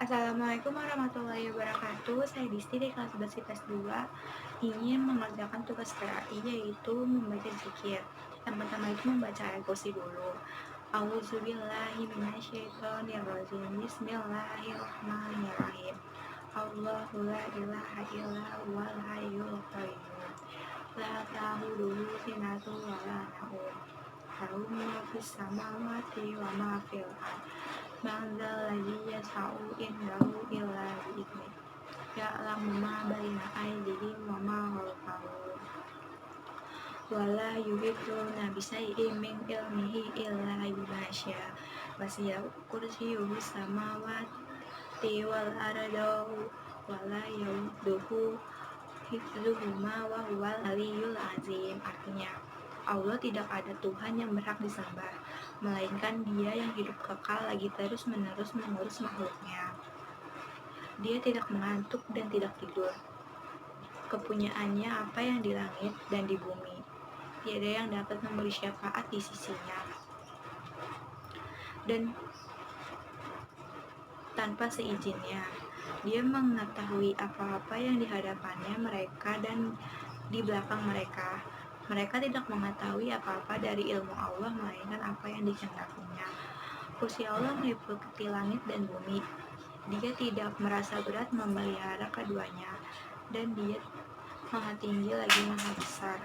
Assalamualaikum warahmatullahi wabarakatuh. Saya Disti dari kelas 11 IPS 2 ingin mengerjakan tugas KRI yaitu membaca zikir. Yang pertama itu membaca ayat kursi dulu. A'udzubillahi minasyaitonirrajim. Bismillahirrahmanirrahim. Allahu la ilaha illa huwal hayyul qayyum. La ta'khudhuhu sinatun wa la nawm. Lahu ma fis samawati wa ma fil ardh. Man dzalladzi yashfa'u indahu illa bi'idznihi. Ya'lamu ma baina aydihim wa ma khalfahum. Wa la yuhituna bisyai'in min ilmihi illa bimaa syaa'. Wasi'a kursiyyuhu samawati wal arda wa la yauduhu hifdzuhuma wa huwal aliyyul azim. Artinya, Allah tidak ada Tuhan yang berhak disembah, melainkan Dia yang hidup kekal lagi terus-menerus mengurus makhluknya. Dia tidak mengantuk dan tidak tidur. Kepunyaannya apa yang di langit dan di bumi. Tiada yang dapat memberi syafaat di sisinya. Dan tanpa seizinnya, Dia mengetahui apa-apa yang di hadapannya mereka dan di belakang mereka. Mereka tidak mengetahui apa-apa dari ilmu Allah melainkan apa yang dikehendakinya. Kursi Allah meliputi langit dan bumi. Dia tidak merasa berat memelihara keduanya, dan Dia maha tinggi lagi maha besar.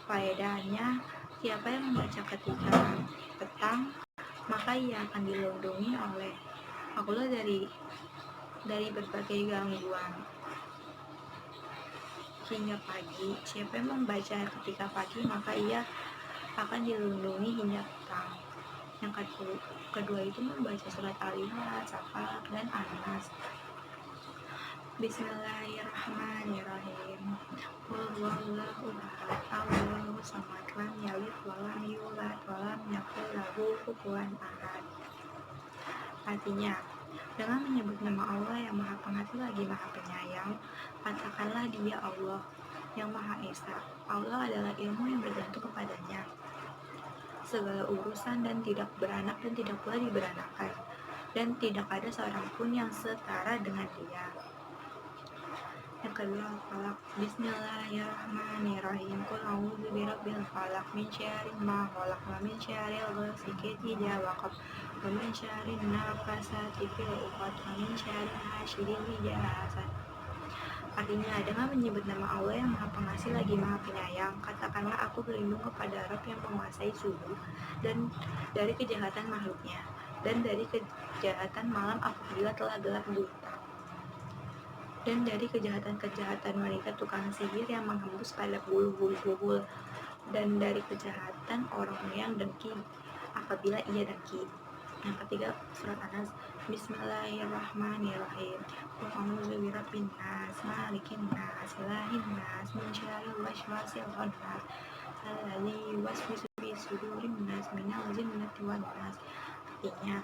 Faedahnya, siapa yang membaca ketika petang, maka ia akan dilindungi oleh Allah dari berbagai gangguan. Hingga pagi, siapa yang membaca ketika pagi, maka ia akan dilindungi hingga petang. Yang kedua itu membaca surat Al-Ikhlas, Al-Falaq, dan An-Nas. Bismillahirrahmanirrahim. Qul huwallahu ahad, Allahus samad, lam yalid wa lam yulad wa lam yakul lahu kufuwan ahad. Artinya, dengan menyebut nama Allah yang Maha Pengasih lagi Maha Penyayang, katakanlah Dia Allah yang Maha Esa. Allah adalah ilmu yang bergantung kepadanya segala urusan dan tidak beranak dan tidak pula diberanakan, dan tidak ada seorang pun yang setara dengan Dia. Yang kedua, Falaq. Bismillahirrahmanirrahim. Qul a'udzu birabbil falaq min syarri ma khalaq wa min syarril ghasiqin idza waqab wa min syarrin nafasati fil 'uqad wa min syarri hasidin idza hasad. Artinya, dengan menyebut nama Allah yang Maha Pengasih lagi Maha Penyayang, katakanlah aku berlindung kepada Rabb yang menguasai subuh dan dari kejahatan makhluknya, dan dari kejahatan malam apabila telah gelap gulita, dan dari kejahatan-kejahatan mereka tukang sihir yang menghembus pada bulu-bulu, dan dari kejahatan orang yang dengki apabila ia dengki. Yang ketiga, surat An-Nas. Bismillahirrahmanirrahim. Qul a'udzu birabbin nas, malikin nas, ilahin nas, min syarril waswasil khannas, alladzi yuwaswisu fi sudurin nas minal jinnati wan nas. Artinya,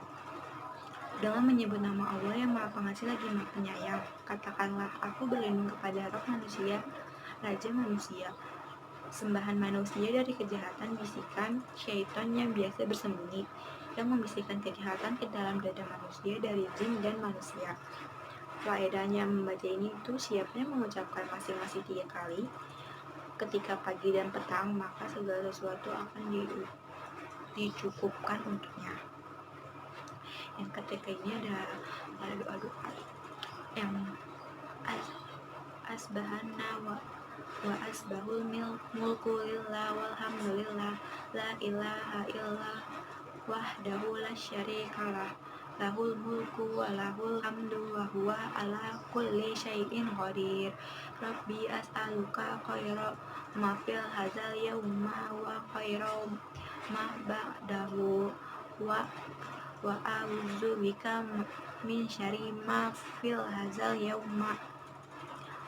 dengan menyebut nama Allah yang Maha Pengasih lagi Maha Penyayang, katakanlah aku berlindung kepada roh manusia, raja manusia, sembahan manusia dari kejahatan bisikan syaitan yang biasa bersembunyi, yang membisikkan kejahatan ke dalam dada manusia dari jin dan manusia. Faedahnya membaca ini itu siapa yang mengucapkan masing-masing 3 kali ketika pagi dan petang, maka segala sesuatu akan dicukupkan untuknya. Yang ketiga ini ada doa-doa yang asbahana wa asbahul mulku lillah walhamdulillah la ilaha illallah wahdahu la syarikalah lahul mulku wa lahul hamdu wa huwa ala kulli syai'in qadir. Rabbi as'aluka khaira ma fil hadzal yauma wa khaira ma ba'dahu wa a'udzu bika min syarri ma fil hadzal yauma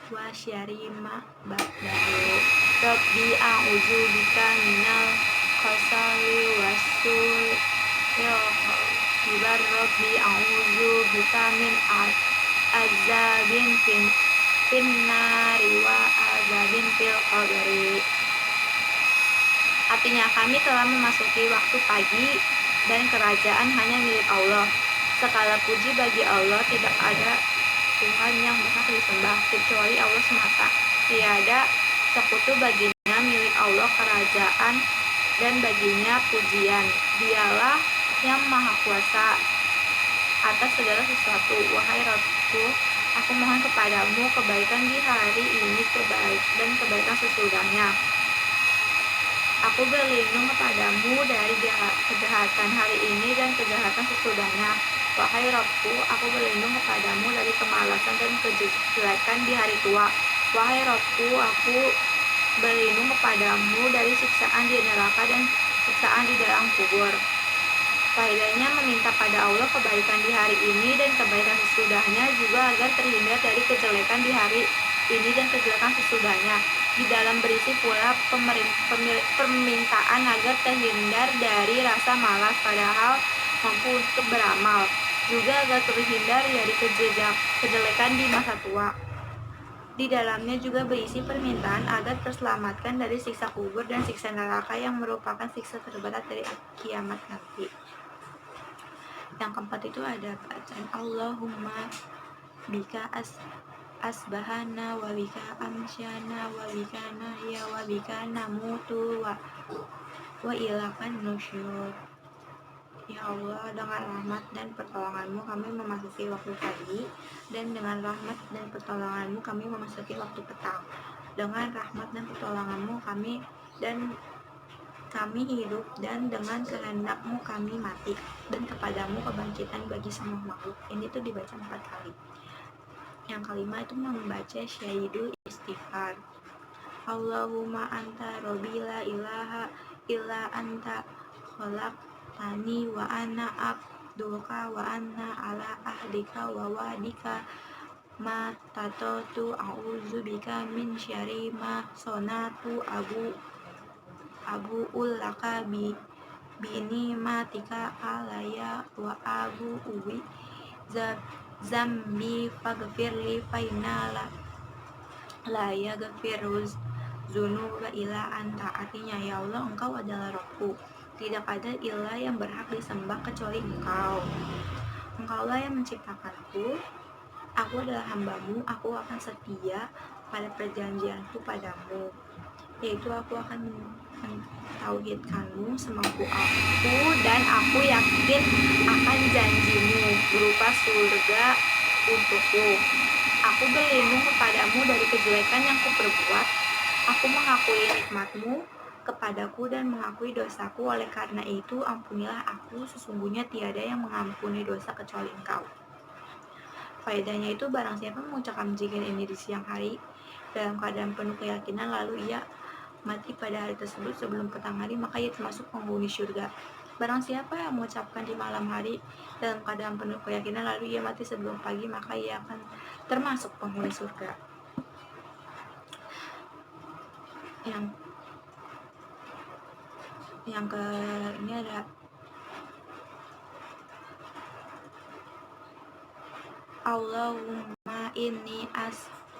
wa syarri ma ba'dahu. Rabbi a'udzu bika minal khasali wasul kibar. Rabbi a'udzu bika min azabin finnari wa azabin fil qabri. Artinya, kami telah memasuki waktu pagi dan kerajaan hanya milik Allah. Segala puji bagi Allah, tidak ada Tuhan yang berhak disembah kecuali Allah semata. Tiada sekutu baginya, milik Allah kerajaan dan baginya pujian. Dialah yang maha kuasa atas segala sesuatu. Wahai Rabbku, aku mohon kepadamu kebaikan di hari ini dan kebaikan sesudahnya. Aku berlindung kepadamu dari kejahatan hari ini dan kejahatan sesudahnya. Wahai Rabbku, aku berlindung kepadamu dari kemalasan dan kejelekan di hari tua. Wahai Rabbku, aku berlindung kepadamu dari siksaan di neraka dan siksaan di dalam kubur. Faedahnya meminta pada Allah kebaikan di hari ini dan kebaikan sesudahnya, juga agar terhindar dari kejelekan di hari ini dan kejelekan sesudahnya. Di dalam berisi pula permintaan agar terhindar dari rasa malas padahal mampu untuk beramal, juga agar terhindar dari kejelekan di masa tua. Di dalamnya juga berisi permintaan agar terselamatkan dari siksa kubur dan siksa neraka yang merupakan siksa terberat dari kiamat nanti. Yang keempat itu ada bacaan Allahumma bika asbahana wa bika amsyana wa bika nahya wa bika namutu wa ilakan nusyur. Ya Allah, dengan rahmat dan pertolonganmu kami memasuki waktu pagi, dan dengan rahmat dan pertolonganmu kami memasuki waktu petang. Dengan rahmat dan pertolonganmu kami hidup, dan dengan kehendakmu kami mati, dan kepadamu kebangkitan bagi semua makhluk. Ini tuh dibaca 4 kali. Yang kelima itu membaca syahidul istighfar. Allahumma anta robbi la ilaha illa anta khalaqtani wa ana abduka wa ana ala ahdika wa wadika ma tatatu a'udzubika min syarri ma sonatu abu ulaka bini matika alaya wa abu uwi zambi faghfirli faina la yaghfiruz dzunuba illa anta. Artinya, ya Allah, engkau adalah Rabbku, tidak ada ilah yang berhak disembah kecuali engkau. Engkaulah yang menciptakanku, aku adalah hambamu, aku akan setia pada perjanjianku padamu, yaitu aku akan mentauhidkanmu semampu aku, dan aku yakin akan janjimu berupa surga untukku. Aku berlindung kepadamu dari kejelekan yang kuperbuat. Aku mengakui nikmatmu kepadaku dan mengakui dosaku. Oleh karena itu, ampunilah aku, sesungguhnya tiada yang mengampuni dosa kecuali engkau. Faedahnya itu, barang siapa mengucapkan zikir ini di siang hari dalam keadaan penuh keyakinan, lalu ia mati pada hari tersebut sebelum petang hari, maka ia termasuk penghuni surga. Barang siapa yang mengucapkan di malam hari dalam keadaan penuh keyakinan, lalu ia mati sebelum pagi, maka ia akan termasuk penghuni surga. Yang ini ada Allahumma inni as'aluka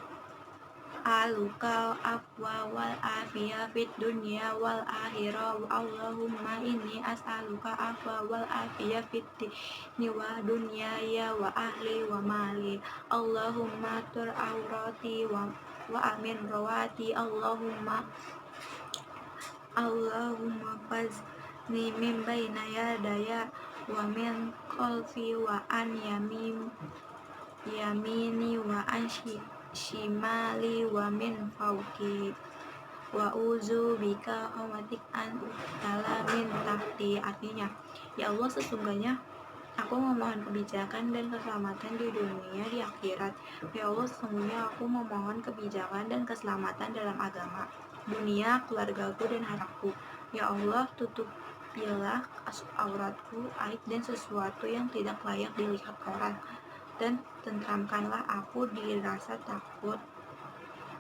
afwa wal afiyah fid dunya wal akhirah. Allahumma inni as'aluka afwa wal afiyah fid dini wa dunyaya wa ahli wa mali. Allahumma tur aurati wa amin rawati. Allahumma fazni min baina yadaya wa min khalfi wa an yamini wa an shimali wa min fawqi wa uzu bika homatik an uktala min tahti. Artinya, ya Allah, sesungguhnya aku memohon kebijakan dan keselamatan di dunia di akhirat. Ya Allah, sesungguhnya aku memohon kebijakan dan keselamatan dalam agama, dunia, keluargaku, dan hartaku. Ya Allah, tutupilah auratku, aib dan sesuatu yang tidak layak dilihat orang, dan tentramkanlah aku di rasa takut.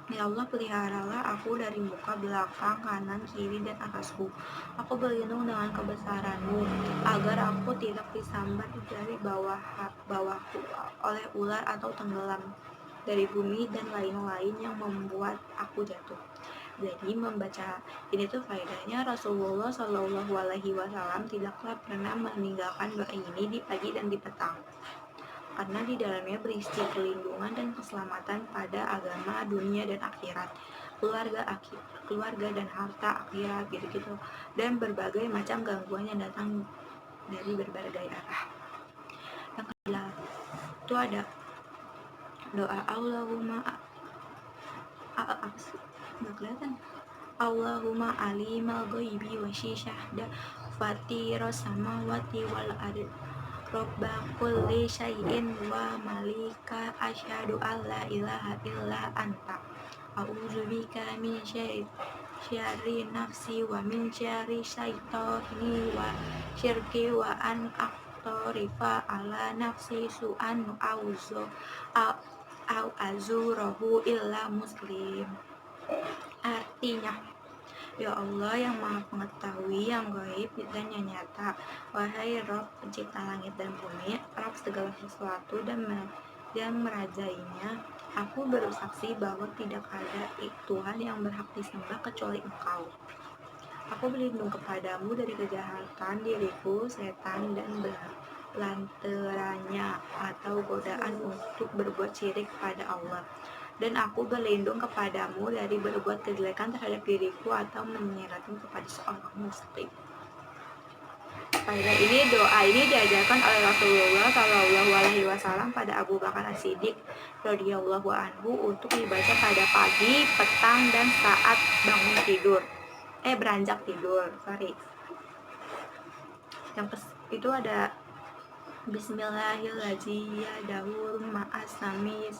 Ya Allah, peliharalah aku dari muka, belakang, kanan, kiri, dan atasku. Aku berlindung dengan kebesaranmu, agar aku tidak disambar dari bawahku oleh ular atau tenggelam dari bumi dan lain-lain yang membuat aku jatuh. Jadi membaca ini tuh faedahnya Rasulullah Shallallahu Alaihi Wasallam tidaklah pernah meninggalkan doa ini di pagi dan di petang, karena di dalamnya berisi perlindungan dan keselamatan pada agama, dunia dan akhirat, keluarga dan harta akhirat gitu-gitu, dan berbagai macam gangguan yang datang dari berbagai arah. Yang kedua itu ada doa Allahumma apa sih? Nggak kelihatan. Allahumma alimal ghaibi wa syahda fatiras samawati wal ard robba kulli syai'in wa malika asyhadu an la ilaha illa anta a'udzubika min syarri nafsi wa min syarri syaitani wa syirki wa an aqtarifa ala nafsi su'an au azurahu illa muslim. Artinya, ya Allah yang maha mengetahui yang gaib dan yang nyata, wahai Rob pencipta langit dan bumi, Rob segala sesuatu dan merajainya, aku bersaksi bahwa tidak ada Tuhan yang berhak disembah kecuali Engkau. Aku berlindung kepadamu dari kejahatan diriku, setan, dan belanteranya atau godaan untuk berbuat syirik pada Allah. Dan aku berlindung kepadamu dari berbuat kejelekan terhadap diriku atau menyeratmu kepada seorang muslim. Pada ini doa ini diajarkan oleh Rasulullah Shallallahu Alaihi Wasallam pada Abu Bakar As-Siddiq radhiyallahu anhu untuk dibaca pada pagi, petang, dan saat bangun tidur. Beranjak tidur. Yang itu ada Bismillahirrahmanirrahim ma'asamis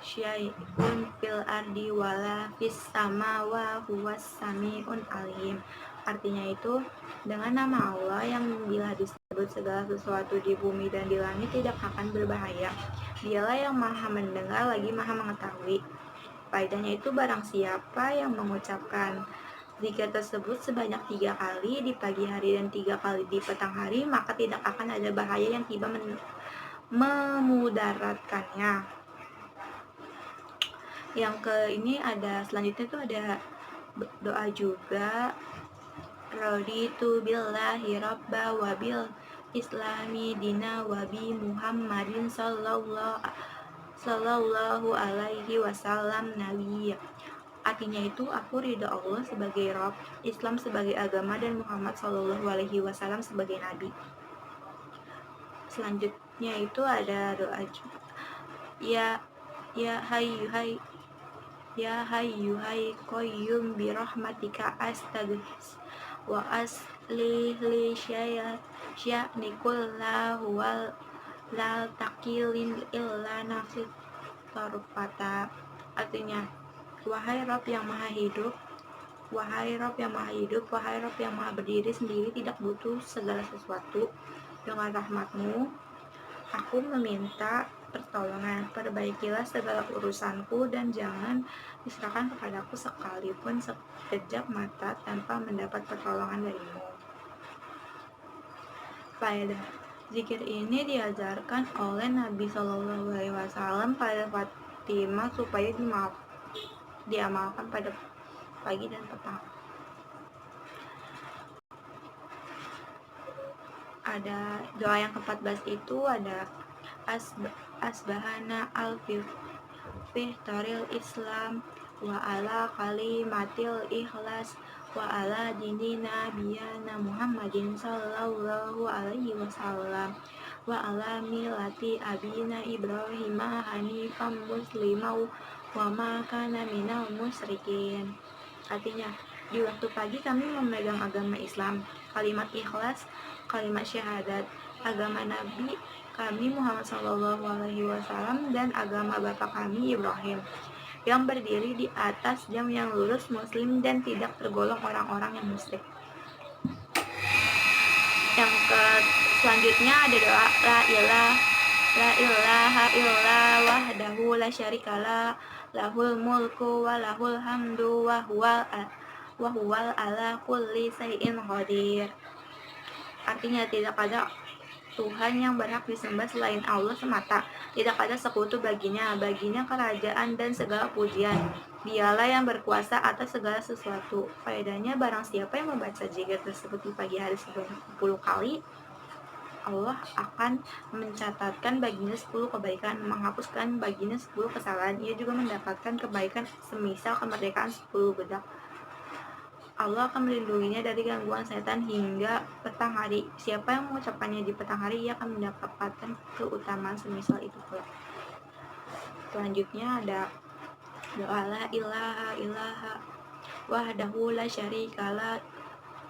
syai'un fil ardi wala fis sama wa huwas sami'un alim. Artinya itu, dengan nama Allah yang bila disebut segala sesuatu di bumi dan di langit tidak akan berbahaya. Dialah yang maha mendengar lagi maha mengetahui. Faedahnya itu, barang siapa yang mengucapkan zikir tersebut sebanyak 3 kali di pagi hari dan 3 kali di petang hari, maka tidak akan ada bahaya yang tiba memudaratkannya. Yang ini ada selanjutnya itu ada doa juga, raditu billahi rabba wa bil islami dina wa bi muhammadin sallallahu alaihi wasallam nabiyya. Artinya itu, aku ridha Allah sebagai Rabb, Islam sebagai agama, dan Muhammad Shallallahu Alaihi Wasallam sebagai Nabi. Selanjutnya itu ada doa ya hayyu hay qayyum bi rahmatika astaghfir wa aslih li sya'ni kullahu wal la taqilin illa nafsi tarfata. Artinya, wahai Rabb yang maha hidup, wahai Rabb yang maha hidup, wahai Rabb yang maha berdiri sendiri, tidak butuh segala sesuatu. Dengan rahmatmu, aku meminta pertolongan. Perbaikilah segala urusanku dan jangan diserahkan kepadaku sekalipun sekejap mata tanpa mendapat pertolongan darimu. Faedah zikir ini diajarkan oleh Nabi Shallallahu Alaihi Wasallam pada Fatimah supaya diamalkan pada pagi dan petang. Ada doa yang ke-14 itu ada asbahana al-fitril Islam wa ala kalimatil ikhlas wa ala dinina nabiyana Muhammadin sallallahu alaihi wasallam wa ala milati abina Ibrahim hanifan muslimau wa ma kana minal musyrikin. Artinya, di waktu pagi kami memegang agama Islam, kalimat ikhlas, kalimat syahadat, agama Nabi kami Muhammad Sallallahu Alaihi Wasallam, dan agama bapak kami Ibrahim, yang berdiri di atas jam yang lurus Muslim dan tidak tergolong orang-orang yang musyrik. Yang selanjutnya ada doa la ilaha illa wahdahu la syarikalah lahul mulku wa lahul hamdu wa huwal ala kulli syai'in qadir. Artinya, tidak ada Tuhan yang berhak disembah selain Allah semata. Tidak ada sekutu baginya. Baginya kerajaan dan segala pujian. Dialah yang berkuasa atas segala sesuatu. Faedahnya barang siapa yang membaca zikir tersebut di pagi hari sebanyak 10 kali, Allah akan mencatatkan baginya 10 kebaikan, menghapuskan baginya 10 kesalahan. Ia juga mendapatkan kebaikan semisal kemerdekaan 10 budak. Allah akan melindunginya dari gangguan setan hingga petang hari. Siapa yang mengucapkannya di petang hari, ia akan mendapatkan keutamaan semisal itu pula. Selanjutnya ada doa la ilaha ilaha wahdahu la syarikalah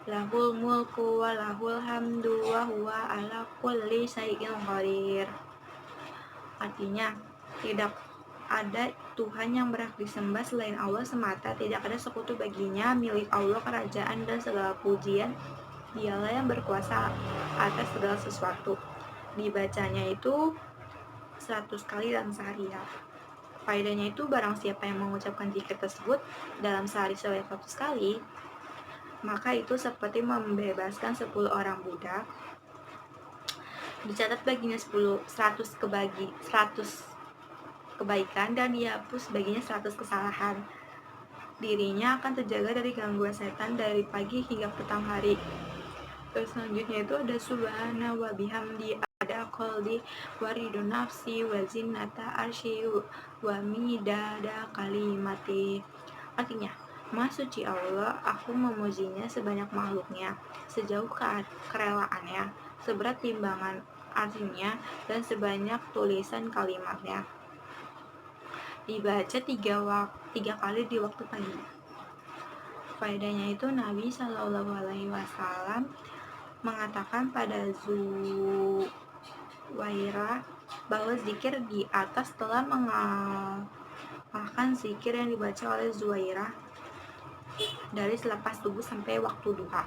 lahul mulku wa lahul hamdu wa huwa ala kulli syai'in qadir. Artinya, tidak ada Tuhan yang berhak disembah selain Allah semata, tidak ada sekutu baginya, milik Allah kerajaan dan segala pujian. Dialah yang berkuasa atas segala sesuatu. Dibacanya itu 100 kali dalam sehari ya. Faedahnya itu barang siapa yang mengucapkan zikir tersebut dalam sehari sebanyak 100 kali, maka itu seperti membebaskan 10 orang budak. Dicatat baginya 100 kebaikan dan dihapus baginya 100 kesalahan. Dirinya akan terjaga dari gangguan setan dari pagi hingga petang hari. Terus selanjutnya itu ada subhana wa bihamdi, ada qalbi waridun nafsi wa zinata arsy wa midada kalimati. Artinya, Maha suci Allah, aku memujinya sebanyak makhluknya, sejauh kerelaannya, seberat timbangan artinya, dan sebanyak tulisan kalimatnya. Dibaca 3 kali di waktu pagi. Faedahnya itu Nabi Shallallahu Alaihi Wasallam mengatakan pada Zuwairah bahwa zikir di atas telah mengalahkan zikir yang dibaca oleh Zuwairah dari selepas subuh sampai waktu duha.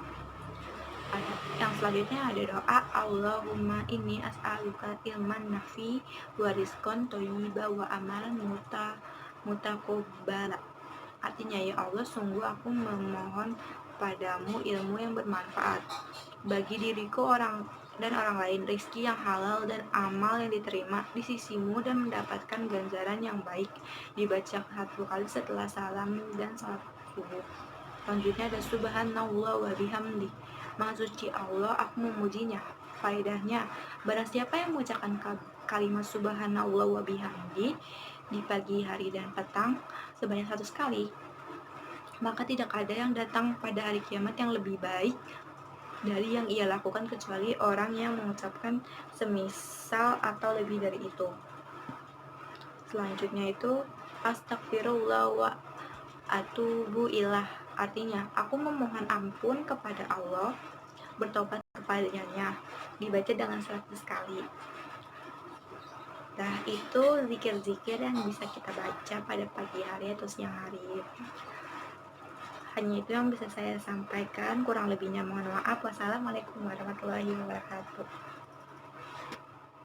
Yang selanjutnya ada doa Allahumma inni as'aluka ilman nafi wa rizqan thayyiba wa amalan mutaqabbala. Artinya, ya Allah, sungguh aku memohon padamu ilmu yang bermanfaat bagi diriku dan orang lain, rezeki yang halal dan amal yang diterima di sisimu, dan mendapatkan ganjaran yang baik. Dibaca 1 kali setelah salam dan salat subuh. Selanjutnya ada subhanallah wa bihamdi, Maha suci Allah, aku memujinya. Faedahnya, barang siapa yang mengucapkan kalimat subhanallah wa bihamdi di pagi hari dan petang sebanyak 100 kali, maka tidak ada yang datang pada hari kiamat yang lebih baik dari yang ia lakukan kecuali orang yang mengucapkan semisal atau lebih dari itu. Selanjutnya itu astagfirullah wa atubu ilah. Artinya, aku memohon ampun kepada Allah, bertobat kepadanya. Dibaca dengan 100 kali. Nah, itu zikir-zikir yang bisa kita baca pada pagi hari atau siang hari. Hanya itu yang bisa saya sampaikan, kurang lebihnya mohon maaf. Wassalamualaikum warahmatullahi wabarakatuh.